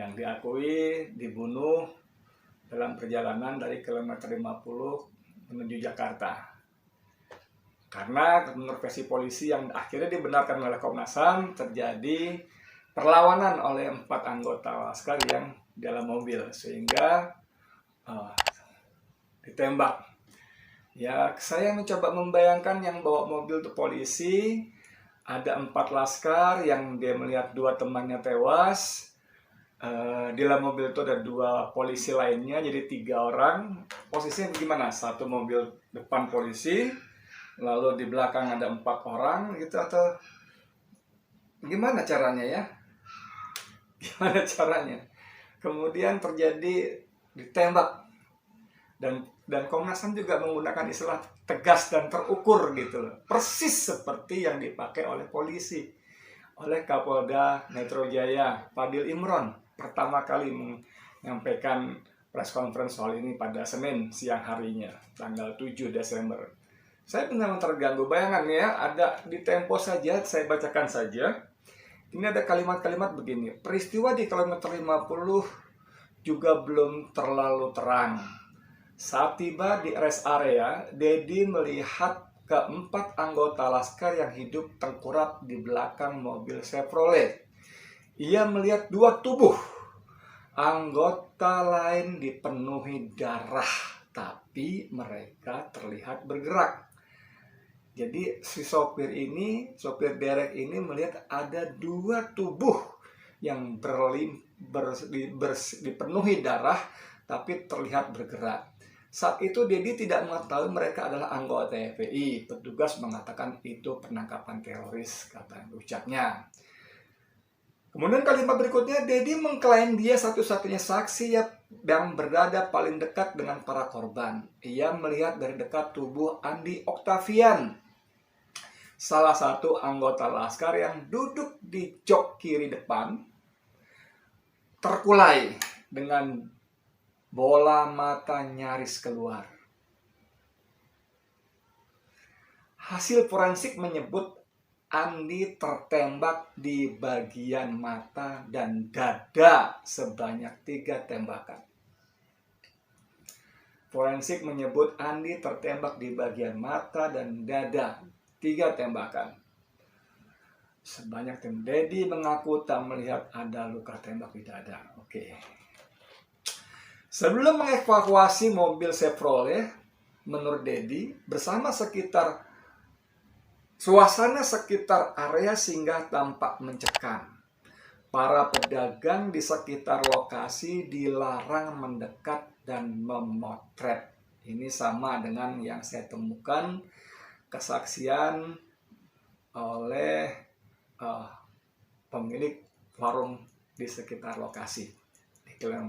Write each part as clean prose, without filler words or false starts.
yang diakui dibunuh dalam perjalanan dari kilometer 50 menuju Jakarta. Karena menurut versi polisi yang akhirnya dibenarkan oleh Komnas HAM, terjadi perlawanan oleh 4 anggota laskar yang dalam mobil sehingga ditembak. Ya, saya mencoba membayangkan yang bawa mobil itu polisi, ada 4 laskar yang dia melihat 2 temannya tewas. Di dalam mobil itu ada 2 polisi lainnya, jadi 3 orang. Posisinya gimana? Satu mobil depan polisi, lalu di belakang ada 4 orang gitu, atau gimana caranya ya? Gimana caranya? Kemudian terjadi ditembak, dan Komnas HAM juga menggunakan istilah tegas dan terukur gitu loh. Persis seperti yang dipakai oleh polisi, oleh Kapolda Metro Jaya Fadil Imron pertama kali menyampaikan press conference soal ini pada Senin siang harinya, tanggal 7 Desember. Saya benar-benar terganggu. Bayangan ya, ada di Tempo saja, saya bacakan saja. Ini ada kalimat-kalimat begini. Peristiwa di kilometer 50 juga belum terlalu terang. Saat tiba di rest area, Dedi melihat ke-4 anggota laskar yang hidup tengkurap di belakang mobil Chevrolet. Ia melihat 2 tubuh anggota lain dipenuhi darah, tapi mereka terlihat bergerak. Jadi si sopir derek ini melihat ada 2 tubuh yang dipenuhi darah, tapi terlihat bergerak. Saat itu Dedi tidak mengetahui mereka adalah anggota FPI. Petugas mengatakan itu penangkapan teroris, kata ucapnya. Kemudian kalimat berikutnya, Dedi mengklaim dia satu-satunya saksi yang berada paling dekat dengan para korban. Ia melihat dari dekat tubuh Andi Oktavian, salah satu anggota laskar yang duduk di jok kiri depan, terkulai dengan bola mata nyaris keluar. Hasil forensik menyebut Andi tertembak di bagian mata dan dada sebanyak 3 tembakan. Forensik menyebut Andi tertembak di bagian mata dan dada 3 tembakan. Sebanyak Dedi mengaku tak melihat ada luka tembak di dada. Oke. Sebelum mengevakuasi mobil Chevrolet, menurut Dedi, suasana sekitar area singgah tampak mencekam. Para pedagang di sekitar lokasi dilarang mendekat dan memotret. Ini sama dengan yang saya temukan kesaksian oleh pemilik warung di sekitar lokasi.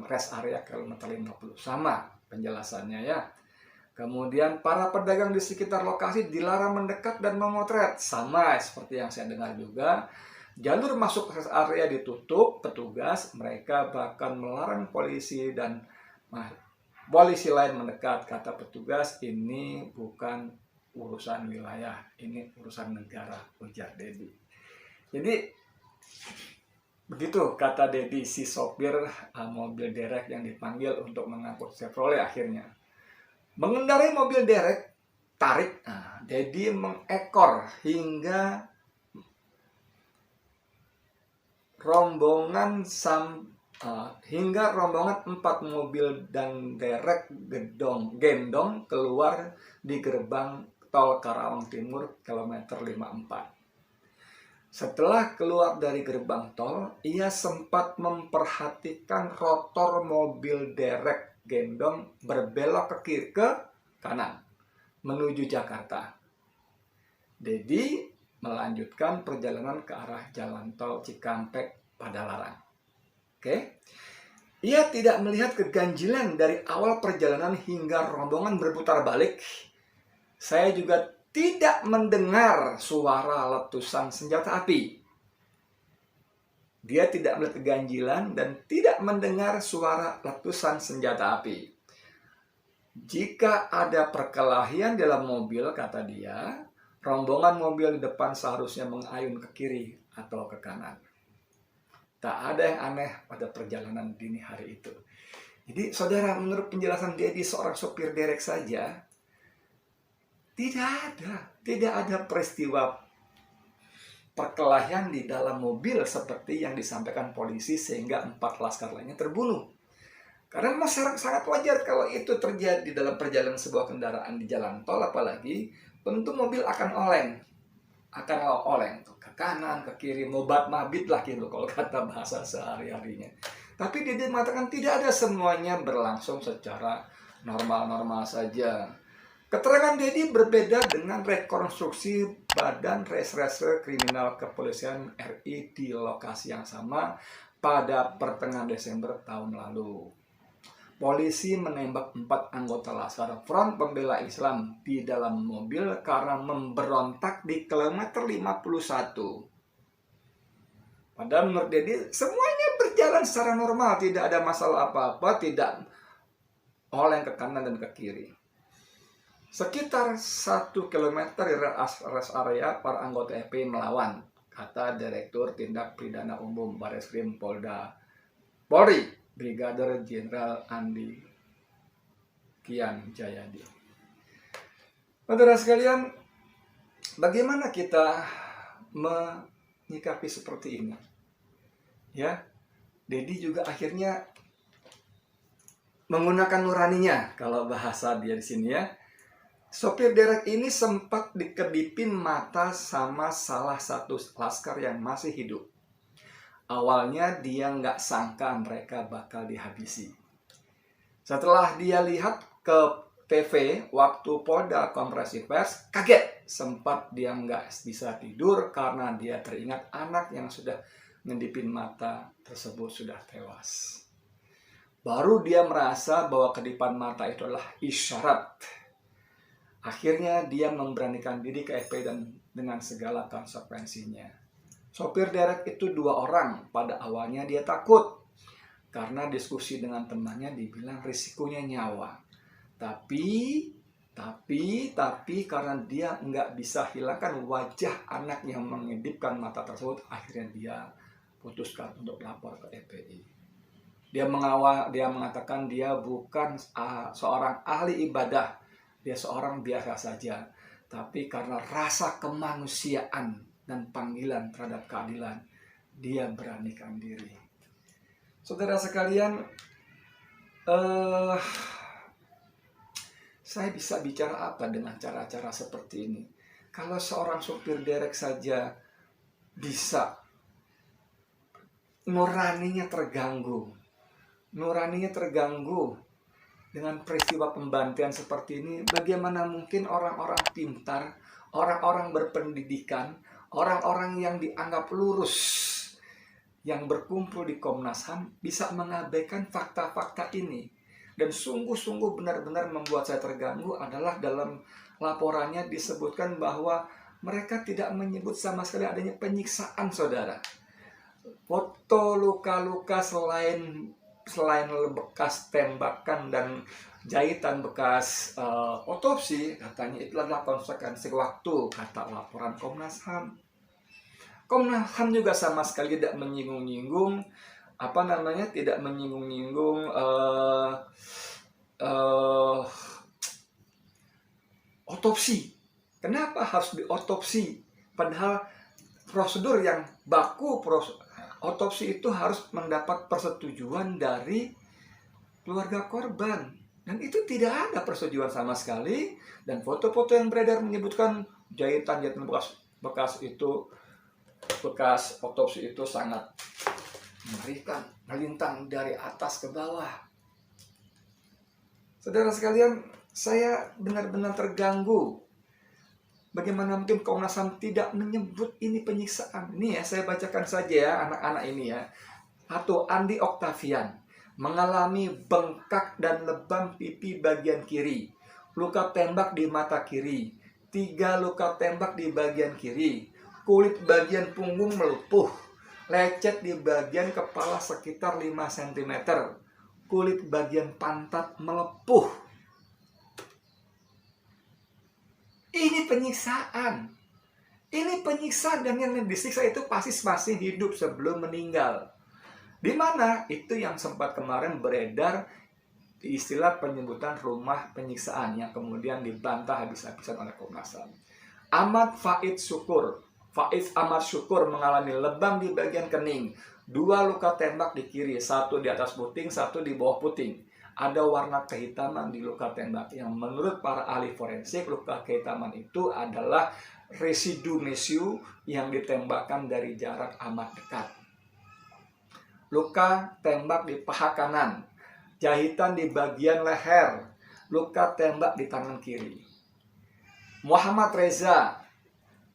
Rest area kilometer 50, sama penjelasannya ya. Kemudian para pedagang di sekitar lokasi dilarang mendekat dan memotret, sama seperti yang saya dengar juga. Jalur masuk rest area ditutup petugas, mereka bahkan melarang polisi dan polisi lain mendekat. Kata petugas, ini bukan urusan wilayah, ini urusan negara, ujar Dedi. Jadi begitu kata Dedi, si sopir mobil derek yang dipanggil untuk mengangkut Chevrolet akhirnya. Mengendarai mobil derek tarik, Dedi mengekor hingga rombongan 4 mobil dan derek gendong keluar di gerbang tol Karawang Timur kilometer 54. Setelah keluar dari gerbang tol, ia sempat memperhatikan rotor mobil derek gendong berbelok ke kiri ke kanan menuju Jakarta. Dedi melanjutkan perjalanan ke arah jalan tol Cikampek Padalarang. Oke. Ia tidak melihat keganjilan dari awal perjalanan hingga rombongan berputar balik. Saya juga tidak mendengar suara letusan senjata api. Dia tidak melihat keganjilan dan tidak mendengar suara letusan senjata api. Jika ada perkelahian dalam mobil, kata dia, rombongan mobil di depan seharusnya mengayun ke kiri atau ke kanan. Tak ada yang aneh pada perjalanan dini hari itu. Jadi saudara, menurut penjelasan Dedi seorang sopir derek saja, tidak ada peristiwa perkelahian di dalam mobil seperti yang disampaikan polisi sehingga 4 laskar lainnya terbunuh. Karena masyarakat sangat wajar kalau itu terjadi dalam perjalanan sebuah kendaraan di jalan tol, apalagi tentu mobil akan oleng tuh, ke kanan, ke kiri, mobat mabit lah gitu kalau kata bahasa sehari-harinya. Tapi dia mengatakan tidak ada, semuanya berlangsung secara normal-normal saja. Keterangan Dedi berbeda dengan rekonstruksi Badan Reserse Kriminal Kepolisian RI di lokasi yang sama pada pertengahan Desember tahun lalu. Polisi menembak 4 anggota Laskar Front Pembela Islam di dalam mobil karena memberontak di kilometer 51. Padahal menurut Dedi semuanya berjalan secara normal, tidak ada masalah apa-apa, tidak oleng ke kanan dan ke kiri. Sekitar 1 kilometer di rest area, para anggota FPI melawan, kata Direktur Tindak Pidana Umum Bareskrim Polri, Brigadir Jenderal Andi Kian Jayadi. Saudara sekalian, bagaimana kita menyikapi seperti ini? Ya, Dedi juga akhirnya menggunakan nuraninya, kalau bahasa dia di sini ya. Sopir derek ini sempat dikedipin mata sama salah satu laskar yang masih hidup. Awalnya dia nggak sangka mereka bakal dihabisi. Setelah dia lihat ke TV waktu Polda konferensi pers, kaget. Sempat dia nggak bisa tidur karena dia teringat anak yang sudah ngedipin mata tersebut sudah tewas. Baru dia merasa bahwa kedipan mata itu adalah isyarat. Akhirnya dia memberanikan diri ke FPI dan dengan segala konsekuensinya. Sopir derek itu 2 orang. Pada awalnya dia takut karena diskusi dengan temannya dibilang risikonya nyawa. Tapi karena dia nggak bisa hilangkan wajah anak yang mengedipkan mata tersebut, akhirnya dia putuskan untuk lapor ke FPI. Dia mengatakan dia bukan seorang ahli ibadah, dia seorang biasa saja. Tapi karena rasa kemanusiaan dan panggilan terhadap keadilan, dia beranikan diri. Saudara sekalian, saya bisa bicara apa dengan cara-cara seperti ini? Kalau seorang supir derek saja bisa nuraninya terganggu dengan peristiwa pembantaian seperti ini, bagaimana mungkin orang-orang pintar, orang-orang berpendidikan, orang-orang yang dianggap lurus yang berkumpul di Komnas HAM bisa mengabaikan fakta-fakta ini. Dan sungguh-sungguh benar-benar membuat saya terganggu adalah dalam laporannya disebutkan bahwa mereka tidak menyebut sama sekali adanya penyiksaan, saudara. Foto luka-luka selain bekas tembakan dan jahitan bekas otopsi, katanya itu adalah konsekuensi waktu, kata laporan Komnas HAM. Komnas HAM juga sama sekali tidak menyinggung-nyinggung otopsi. Kenapa harus diotopsi? Padahal prosedur yang baku, otopsi itu harus mendapat persetujuan dari keluarga korban. Dan itu tidak ada persetujuan sama sekali. Dan foto-foto yang beredar menyebutkan jahitan bekas otopsi itu sangat mengerikan, melintang dari atas ke bawah. Saudara sekalian, saya benar-benar terganggu. Bagaimana mungkin Komnas HAM tidak menyebut ini penyiksaan? Ini ya, saya bacakan saja ya, anak-anak ini ya. 1. Andi Oktavian mengalami bengkak dan lebam pipi bagian kiri, luka tembak di mata kiri, 3 luka tembak di bagian kiri, kulit bagian punggung melepuh, lecet di bagian kepala sekitar 5 cm, kulit bagian pantat melepuh. Ini penyiksaan. Ini penyiksaan, dan yang disiksa itu pasti masih hidup sebelum meninggal. Di mana? Itu yang sempat kemarin beredar istilah penyebutan rumah penyiksaan yang kemudian dibantah habis-habisan oleh Komnas HAM. Faiz Ahmad Syukur mengalami lebam di bagian kening, 2 luka tembak di kiri, 1 di atas puting, 1 di bawah puting. Ada warna kehitaman di luka tembak yang menurut para ahli forensik, luka kehitaman itu adalah residu mesiu yang ditembakkan dari jarak amat dekat. Luka tembak di paha kanan, jahitan di bagian leher, luka tembak di tangan kiri. Muhammad Reza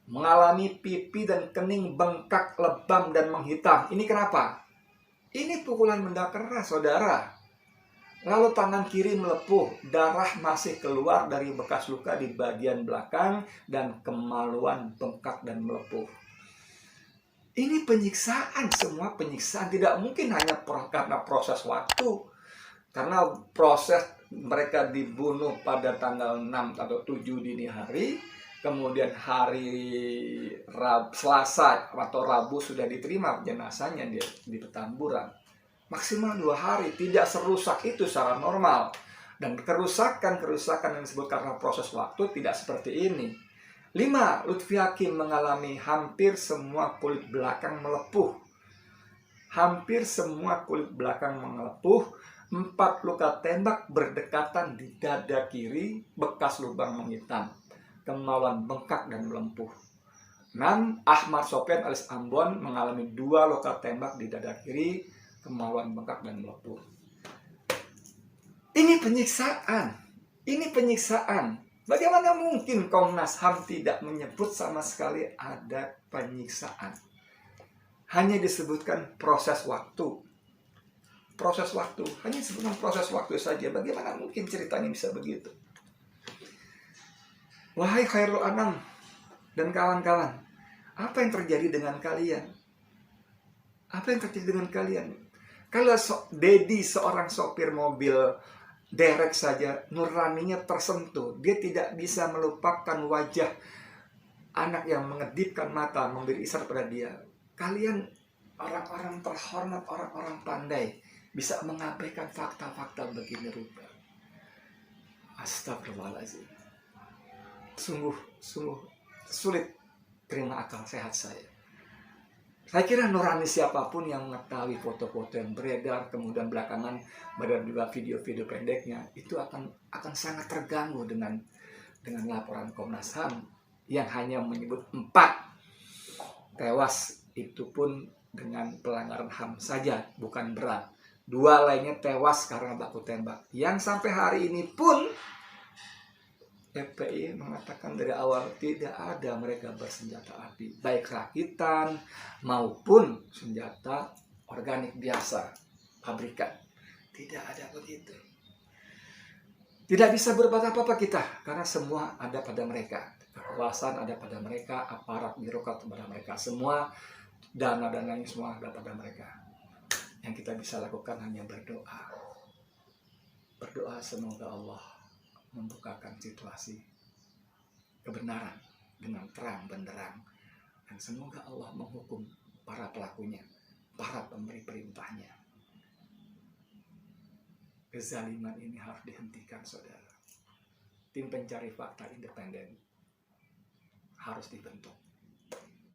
mengalami pipi dan kening bengkak, lebam, dan menghitam. Ini kenapa? Ini pukulan benda keras, saudara. Lalu tangan kiri melepuh, darah masih keluar dari bekas luka di bagian belakang, dan kemaluan bengkak dan melepuh. Ini penyiksaan, semua penyiksaan. Tidak mungkin hanya karena proses waktu. Karena proses mereka dibunuh pada tanggal 6 atau 7 dini hari, kemudian hari Selasa atau Rabu sudah diterima jenazahnya di Petamburan. Maksimal 2 hari, tidak serusak itu secara normal. Dan kerusakan yang disebut karena proses waktu tidak seperti ini. 5. Lutfi Hakim mengalami hampir semua kulit belakang melepuh. Hampir semua kulit belakang melepuh. 4 luka tembak berdekatan di dada kiri, bekas lubang menghitam, kemaluan bengkak dan melempuh. 6. Ahmad Sofyan alias Ambon mengalami 2 luka tembak di dada kiri, kemaluan bengkak dan melepuh. Ini penyiksaan. Ini penyiksaan. Bagaimana mungkin Komnas HAM tidak menyebut sama sekali ada penyiksaan? Hanya disebutkan proses waktu. Proses waktu. Hanya disebutkan proses waktu saja. Bagaimana mungkin ceritanya bisa begitu? Wahai Khairul Anam dan kawan-kawan, apa yang terjadi dengan kalian? Apa yang terjadi dengan kalian? Kalau Dedi seorang sopir mobil derek saja nuraninya tersentuh, dia tidak bisa melupakan wajah anak yang mengedipkan mata memberi isyarat pada dia. Kalian orang-orang terhormat, orang-orang pandai, bisa mengabaikan fakta-fakta begini rupa. Astagfirullahaladzim. Sungguh sulit terima akal sehat saya. Saya kira nurani siapapun yang mengetahui foto-foto yang beredar, kemudian belakangan beredar juga video-video pendeknya, itu akan sangat terganggu dengan laporan Komnas HAM yang hanya menyebut 4 tewas, itu pun dengan pelanggaran HAM saja, bukan berat. 2 lainnya tewas karena baku tembak. Yang sampai hari ini pun FPI mengatakan dari awal tidak ada mereka bersenjata api, baik rakitan maupun senjata organik biasa, pabrikan. Tidak ada begitu. Tidak bisa berbuat apa-apa kita, karena semua ada pada mereka. Kekuasaan ada pada mereka, aparat birokrat pada mereka, semua dana-dananya semua ada pada mereka. Yang kita bisa lakukan hanya berdoa. Berdoa semoga Allah membukakan situasi kebenaran dengan terang benderang, dan semoga Allah menghukum para pelakunya, para pemberi perintahnya. Kezaliman ini harus dihentikan, saudara. Tim pencari fakta independen harus dibentuk.